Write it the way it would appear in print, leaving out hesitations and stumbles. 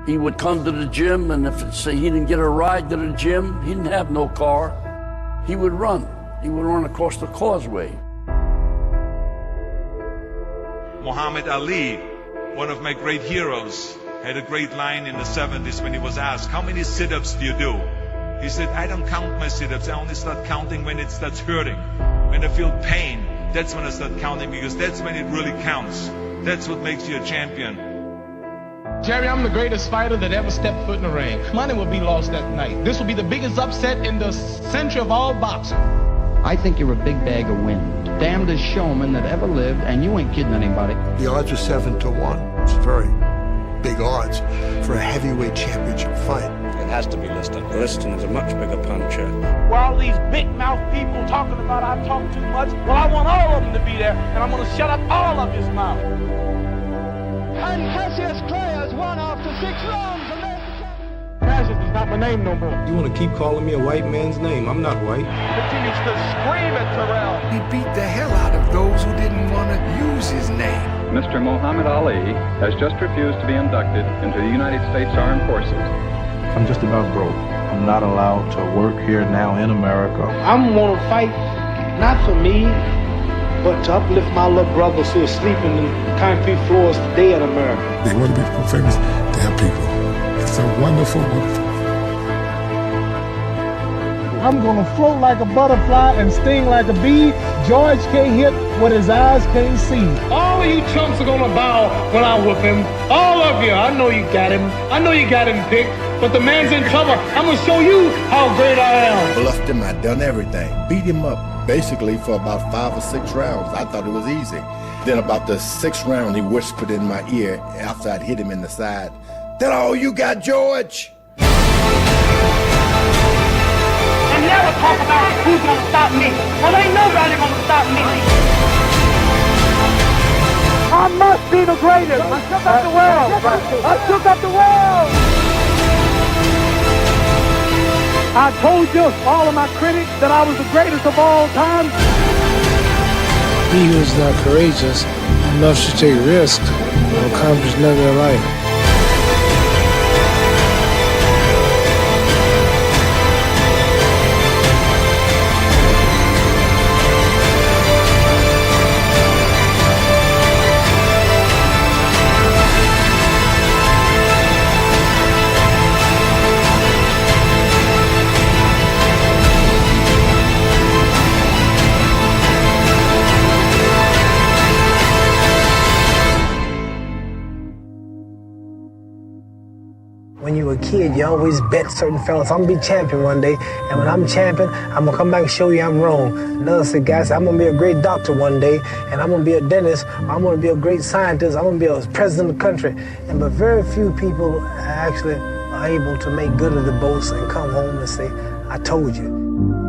He would come to the gym, and if say he didn't get a ride to the gym, he didn't have no car. He would run. He would run across the causeway. Muhammad Ali, one of my great heroes, had a great line in the 70s when he was asked, how many sit-ups do you do? He said, I don't count my sit-ups. I only start counting when it starts hurting. When I feel pain, that's when I start counting, because that's when it really counts. That's what makes you a champion. Jerry, I'm the greatest fighter that ever stepped foot in the ring. Money will be lost that night. This will be the biggest upset in the century of all boxing. I think you're a big bag of wind. Damnedest showman that ever lived, and you ain't kidding anybody. The odds are 7-1. It's very big odds for a heavyweight championship fight. It has to be Liston. Liston is a much bigger puncher. Well, all these big mouth people talking about I talk too much. Well, I want all of them to be there, and I'm going to shut up all of his mouth. And Cassius Clay has won after 6 rounds. Cassius is not my name no more. You want to keep calling me a white man's name? I'm not white. Continues to scream at Terrell. He beat the hell out of those who didn't want to use his name. Mr. Muhammad Ali has just refused to be inducted into the United States Armed Forces. I'm just about broke. I'm not allowed to work here now in America. I'm going to fight not for me, but to uplift my little brothers who are sleeping in concrete floors today in America. They want to be famous. They have people. It's a wonderful, wonderful. I'm going to float like a butterfly and sting like a bee. George can't hit what his eyes can't see. All of you chumps are going to bow when I whoop him. All of you. I know you got him. I know you got him picked. But the man's in trouble. I'm going to show you how great I am. Bluffed him. I done everything. Beat him up basically for about 5 or 6 rounds. I thought it was easy. Then about the 6th round, he whispered in my ear after I'd hit him in the side, "That all you got, George?" And never talk about who's going to stop me. Well, ain't nobody going to stop me. I must be the greatest. I shook up the world. I shook up the world. I told you, all of my critics, that I was the greatest of all time. He who is not courageous enough to take risks will accomplish nothing in life. When you were a kid, you always bet certain fellas, I'm gonna be champion one day, and when I'm champion, I'm gonna come back and show you I'm wrong. Another said, guys, I'm gonna be a great doctor one day, and I'm gonna be a dentist, I'm gonna be a great scientist, I'm gonna be a president of the country. But very few people actually are able to make good of the boast and come home and say, I told you.